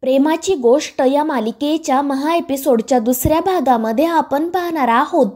प्रेमाची गोष्ट या मालिकेच्या एपिसोडच्या दुसऱ्या भागामध्ये आपण पाहणार आहोत.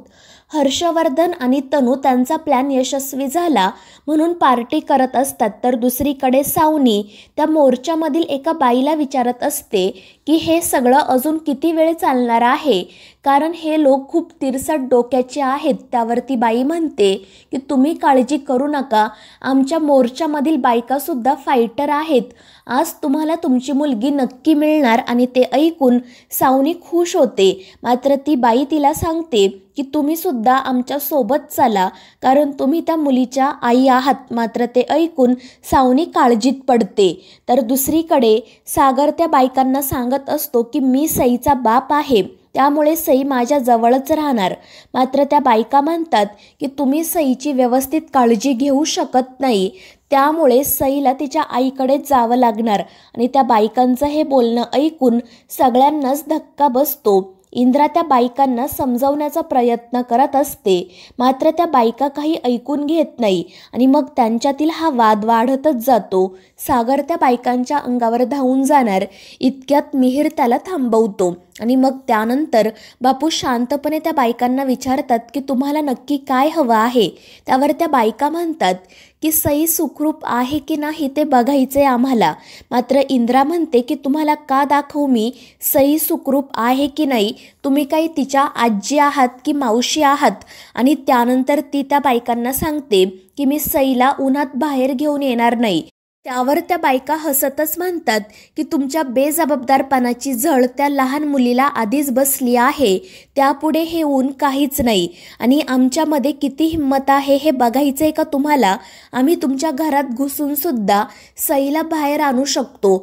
हर्षवर्धन आणि तनू त्यांचा प्लॅन यशस्वी झाला म्हणून पार्टी करत असतात, तर दुसरीकडे सावनी त्या मोर्चामधील एका बाईला विचारत असते की हे सगळं अजून किती वेळ चालणार आहे, कारण हे लोक खूप तिरसट डोक्याचे आहेत. त्यावरती बाई म्हणते की तुम्ही काळजी करू नका, आमच्या मोर्चामधील बायकासुद्धा फायटर आहेत. आज तुम्हाला तुमची मुलगी नक्की मिळणार. आणि ते ऐकून सावनी खुश होते. मात्र ती बाई तिला सांगते की तुम्ही सुद्धा आमच्या सोबत चला, कारण तुम्ही त्या मुलीच्या आई आहात. मात्र ते ऐकून सावनी काळजीत पडते. तर दुसरीकडे सागर त्या बायकांना सांगत असतो की मी सईचा बाप आहे, त्यामुळे सई माझ्या जवळच राहणार. मात्र त्या बायका म्हणतात की तुम्ही सईची व्यवस्थित काळजी घेऊ शकत नाही, त्यामुळे सईला तिच्या आईकडे जावं लागणार. आणि त्या बायकांचं हे बोलणं ऐकून सगळ्यांनाच धक्का बसतो. इंद्रा त्या बायकांना समजावण्याचा प्रयत्न करत असते, मात्र त्या बायका काही ऐकून घेत नाही आणि मग त्यांच्यातील हा वाद वाढतच जातो. सागर त्या बायकांच्या अंगावर धावून जाणार इतक्यात मिहीर त्याला थांबवतो. आणि मग त्यानंतर बापू शांतपणे त्या बायकांना विचारतात की तुम्हाला नक्की काय हवं आहे. त्यावर त्या बायका म्हणतात की सई सुखरूप आहे की नाही ते बघायचे आम्हाला. मात्र इंद्रा म्हणते की तुम्हाला का दाखवू मी सई सुखरूप आहे की नाही, तुम्ही काही तिच्या आजी आहात की मावशी आहात. आणि त्यानंतर ती त्या बायकांना सांगते की मी सईला उन्हात बाहेर घेऊन येणार नाही. त्यावर त्या बायका हसतच म्हणतात की तुमच्या बेजबाबदारपणाची झळ त्या लहान मुलीला आधीच बसली आहे, त्यापुढे हे ऊन काहीच नाही. आणि आमच्यामध्ये किती हिंमत आहे हे बघायचंय का तुम्हाला? आम्ही तुमच्या घरात घुसून सुद्धा सईला बाहेर आणू शकतो.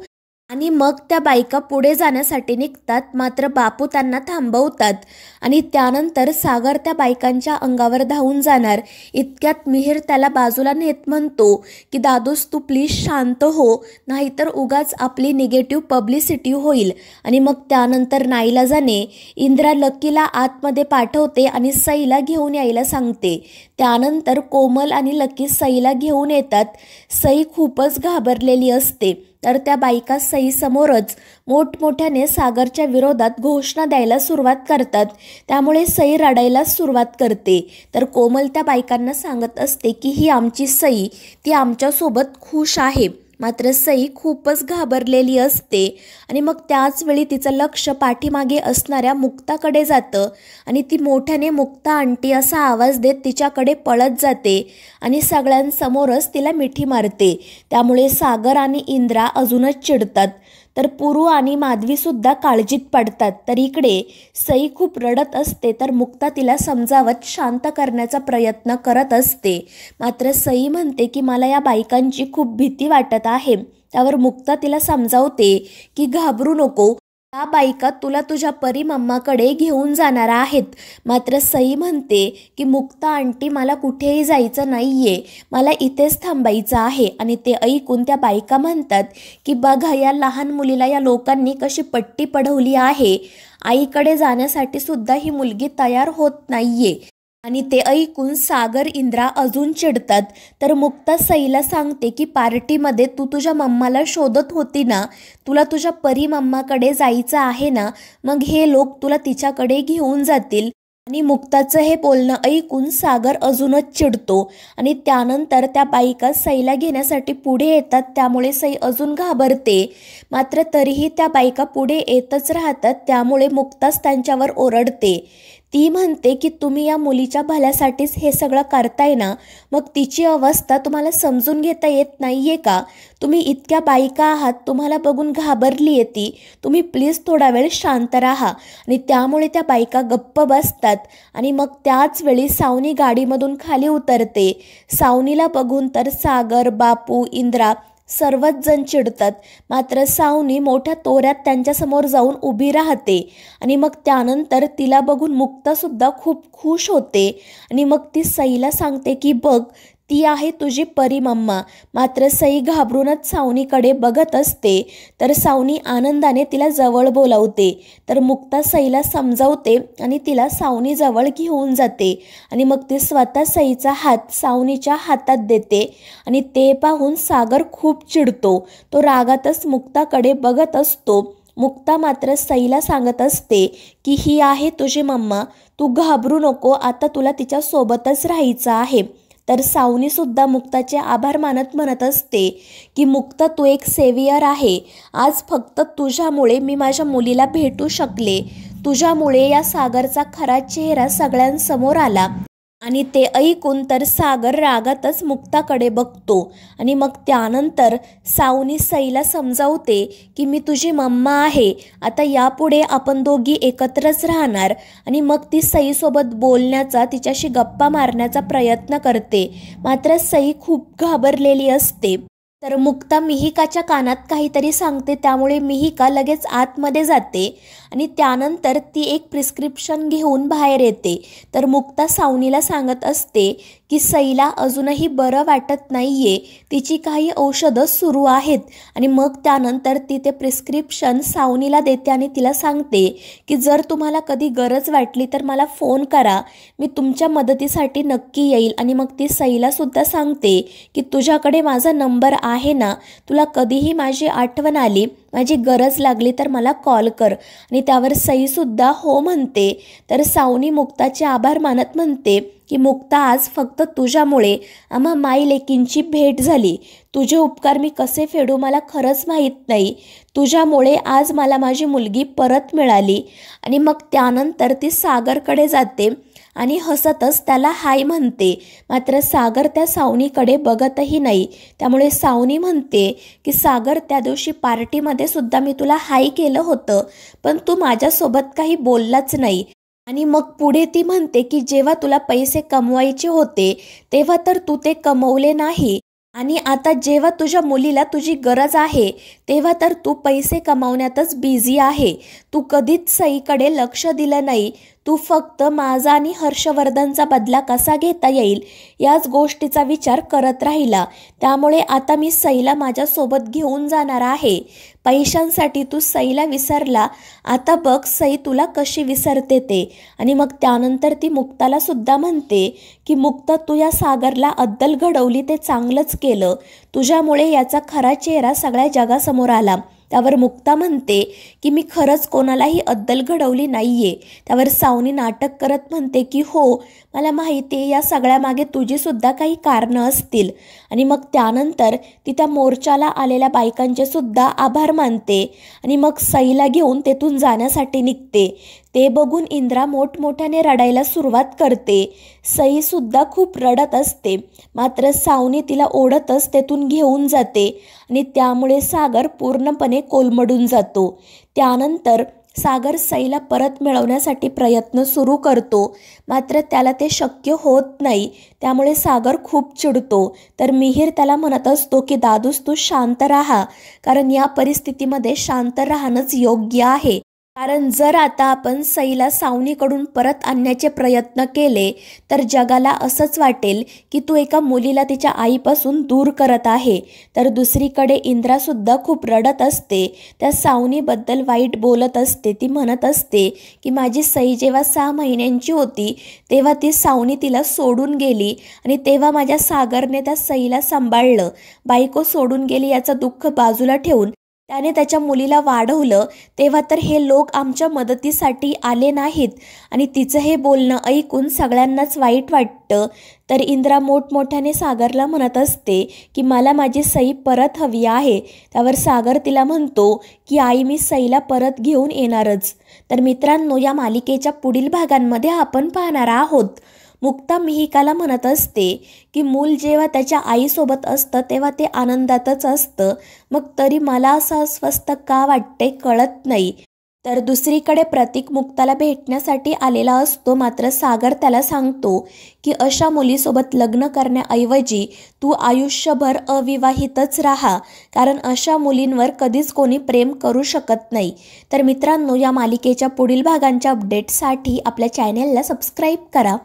आणि मग त्या बायका पुढे जाण्यासाठी निघतात, मात्र बापू त्यांना थांबवतात. आणि त्यानंतर सागर त्या बायकांच्या अंगावर धावून जाणार इतक्यात मिहीर त्याला बाजूला नेत म्हणतो की दादूस तू प्लीज शांत हो, नाहीतर उगाच आपली निगेटिव्ह पब्लिसिटी होईल. आणि मग त्यानंतर नाईलाजाने इंद्रा लकीला आतमध्ये पाठवते आणि सईला घेऊन यायला सांगते. त्यानंतर कोमल आणि लकी सईला घेऊन येतात. सई खूपच घाबरलेली असते, तर त्या बायका सईसमोरच मोठमोठ्याने सागरच्या विरोधात घोषणा द्यायला सुरुवात करतात. त्यामुळे सई रडायला सुरुवात करते. तर कोमल त्या बायकांना सांगत असते की ही आमची सई, ती आमच्यासोबत खुश आहे. मात्र सई खूपच घाबरलेली असते. आणि मग त्याच वेळी तिचं लक्ष पाठीमागे असणाऱ्या मुक्ताकडे जातं आणि ती मोठ्याने मुक्ता आंटी असा आवाज देत तिच्याकडे पळत जाते आणि सगळ्यांसमोरच तिला मिठी मारते. त्यामुळे सागर आणि इंद्रा अजूनच चिडतात. तर पुरू आणि माधवीसुद्धा काळजीत पडतात. तर इकडे सई खूप रडत असते, तर मुक्ता तिला समजावत शांत करण्याचा प्रयत्न करत असते. मात्र सई म्हणते की मला या बायकांची खूप भीती वाटत आहे. त्यावर मुक्ता तिला समजावते की घाबरू नको, त्या बायका तुला तुझ्या परी मम्माकडे घेऊन जाणार आहेत. मात्र सई म्हणते की मुक्ता आंटी मला कुठेही जायचं नाहीये, मला इथेच थांबायचं आहे. आणि ते ऐकून त्या बायका म्हणतात की बघा या लहान मुलीला या लोकांनी कशी पट्टी पढवली आहे, आईकडे जाण्यासाठी सुद्धा ही मुलगी तयार होत नाहीये. आणि ते ऐकून सागर इंद्रा अजून चिडतात. तर मुक्ता सईला सांगते की पार्टीमध्ये तू तुझ्या मम्माला शोधत होती ना, तुला तुझ्या परी मम्माकडे जायचं आहे ना, मग हे लोक तुला तिच्याकडे घेऊन जातील. आणि मुक्ताचं हे बोलणं ऐकून सागर अजूनच चिडतो. आणि त्यानंतर त्या बायका सईला घेण्यासाठी पुढे येतात, त्यामुळे सई अजून घाबरते. मात्र तरीही त्या बायका पुढे येतच राहतात, त्यामुळे मुक्ताच त्यांच्यावर ओरडते. ती म्हणते की तुम्ही या मुलीच्या भल्यासाठीच हे सगळं करताय ना, मग तिची अवस्था तुम्हाला समजून घेता येत नाहीये का? तुम्ही इतक्या बायका आहात, तुम्हाला बघून घाबरली आहे ती, तुम्ही प्लीज थोडा वेळ शांत राहा. आणि त्यामुळे त्या बायका गप्प बसतात. आणि मग त्याच वेळी सावनी गाडीमधून खाली उतरते. सावनीला बघून तर सागर, बापू, इंद्रा सर्वच जण चिडतात. मात्र सावनी मोठ्या तोऱ्यात त्यांच्यासमोर जाऊन उभी राहते. आणि मग त्यानंतर तिला बघून मुक्तासुद्धा खूप खुश होते. आणि मग ती सईला सांगते की बघ ती आहे तुझी परी मम्मा. मात्र सई घाबरूनच सावनीकडे बघत असते. तर सावनी आनंदाने तिला जवळ बोलावते. तर मुक्ता सईला समजावते आणि तिला सावनीजवळ घेऊन जाते. आणि मग ती स्वतः सईचा हात सावनीच्या हातात देते. आणि ते पाहून सागर खूप चिडतो. तो रागातच मुक्ताकडे बघत असतो. मुक्ता मात्र सईला सांगत असते की ही आहे तुझी मम्मा, तू घाबरू नको, आता तुला तिच्यासोबतच राहायचं आहे. तर सावनीसुद्धा मुक्ताचे आभार मानत म्हणत असते की मुक्ता तू एक सेवियर आहे. आज फक्त तुझ्यामुळे मी माझ्या मुलीला भेटू शकले. तुझ्यामुळे या सागरचा खरा चेहरा सगळ्यांसमोर आला. आणि ते ऐकून तर सागर रागातच मुक्ताकडे बघतो आणि मग त्यानंतर सावनी सईला समजावते की मी तुझी मम्मा आहे, आता यापुढे आपण दोघी एकत्रच राहणार. आणि मग ती सईसोबत बोलण्याचा, तिच्याशी गप्पा मारण्याचा प्रयत्न करते. मात्र सई खूप घाबरलेली असते. तर मुक्ता मिहिकाच्या कानात काहीतरी सांगते, त्यामुळे मिहिका लगेच आतमध्ये जाते आणि त्यानंतर ती एक प्रिस्क्रिप्शन घेऊन बाहेर येते. तर मुक्ता सावनीला सांगत असते की सईला अजूनही बरं वाटत नाही आहे, तिची काही औषधं सुरू आहेत. आणि मग त्यानंतर ती ते प्रिस्क्रिप्शन सावनीला देते आणि तिला सांगते की जर तुम्हाला कधी गरज वाटली तर मला फोन करा, मी तुमच्या मदतीसाठी नक्की येईल. आणि मग ती सईलासुद्धा सांगते की तुझ्याकडे माझा नंबर आहे ना, तुला कधीही माझी आठवण आली, माझी गरज लागली तर मला कॉल कर. आणि त्यावर सईसुद्धा हो म्हणते. तर सावनी मुक्ताचे आभार मानत म्हणते की मुक्ता आज फक्त तुझ्यामुळे आम्हा माई लेकींची भेट झाली. तुझे उपकार मी कसे फेडू मला खरंच माहीत नाही. तुझ्यामुळे आज मला माझी मुलगी परत मिळाली. आणि मग त्यानंतर ती सागरकडे जाते आणि हसतच त्याला हाय म्हणते. मात्र सागर त्या सावनीकडे बघतही नाही. त्यामुळे सावनी म्हणते की सागर, त्या दिवशी पार्टीमध्ये सुद्धा मी तुला हाय केलं होतं, पण तू माझ्यासोबत काही बोललाच नाही. आणि मग पुढे ती म्हणते की जेव्हा तुला पैसे कमवायचे होते तेव्हा तर तू ते कमवले नाही, आणि आता जेव्हा तुझ्या मुलीला तुझी गरज आहे तेव्हा तर तू पैसे कमावण्यातच बिझी आहे. तू कधीच सईकडे लक्ष दिलं नाही. तू फक्त माझा आणि हर्षवर्धनचा बदला कसा घेता येईल याच गोष्टीचा विचार करत राहिला. त्यामुळे आता मी सईला माझ्यासोबत घेऊन जाणार आहे. पैशांसाठी तू सईला विसरला, आता बघ सई तुला कशी विसरते ते. आणि मग त्यानंतर ती मुक्ताला सुद्धा म्हणते की मुक्ता, तू या सागरला अद्दल घडवली ते चांगलंच केलं. तुझ्यामुळे याचा खरा चेहरा सगळ्या जगासमोर आला. त्यावर मुक्ता म्हणते की मी खरंच कोणालाही अद्दल घडवली नाहीये. त्यावर सावनी नाटक करत म्हणते की हो, मला माहिती आहे, या सगळ्यामागे तुझीसुद्धा काही कारणं असतील. आणि मग त्यानंतर ती त्या मोर्चाला आलेल्या बायकांचे सुद्धा आभार मानते आणि मग सईला घेऊन तेथून जाण्यासाठी निघते. ते बघून इंद्रा मोठमोठ्याने रडायला सुरुवात करते. सईसुद्धा खूप रडत असते. मात्र सावनी तिला ओढतच तेथून घेऊन जाते आणि त्यामुळे सागर पूर्णपणे कोलमडून जातो. त्यानंतर सागर सईला परत मिळवण्यासाठी प्रयत्न सुरू करतो. मात्र त्याला ते शक्य होत नाही. त्यामुळे सागर खूप चिडतो. तर मिहीर त्याला म्हणत असतो की दादूस, तू शांत राहा, कारण या परिस्थितीमध्ये शांत राहणंच योग्य आहे. कारण जर आता आपण सईला सावनीकडून परत आणण्याचे प्रयत्न केले तर जगाला असंच वाटेल की तू एका मुलीला तिच्या आईपासून दूर करत आहे. तर दुसरीकडे इंद्रासुद्धा खूप रडत असते. त्या सावनीबद्दल वाईट बोलत असते. ती म्हणत असते की माझी सई जेव्हा 6 महिन्यांची होती तेव्हा ती सावनी तिला सोडून गेली आणि तेव्हा माझ्या सागरने त्या सईला सांभाळलं. बायको सोडून गेली याचं दुःख बाजूला ठेवून त्याने त्याच्या मुलीला वाढवलं, तेव्हा तर हे लोक आमच्या मदतीसाठी आले नाहीत. आणि तिचं हे बोलणं ऐकून सगळ्यांनाच वाईट वाटतं. तर इंद्रा मोठमोठ्याने सागरला म्हणत असते की मला माझी सई परत हवी आहे. त्यावर सागर तिला म्हणतो की आई, मी सईला परत घेऊन येणारच. तर मित्रांनो, या मालिकेच्या पुढील भागांमध्ये आपण पाहणार आहोत मुक्ता मिहिकाला म्हणत असते की मूल जेव्हा त्याच्या आईसोबत असतं तेव्हा ते आनंदातच असतं, मग तरी मला असं अस्वस्थ का वाटते कळत नाही. तर दुसरीकडे प्रतीक मुक्ताला भेटण्यासाठी आलेला असतो. मात्र सागर त्याला सांगतो की अशा मुलीसोबत लग्न करण्याऐवजी तू आयुष्यभर अविवाहितच राहा, कारण अशा मुलींवर कधीच कोणी प्रेम करू शकत नाही. तर मित्रांनो, या मालिकेच्या पुढील भागांच्या अपडेटसाठी आपल्या चॅनेलला सबस्क्राईब करा.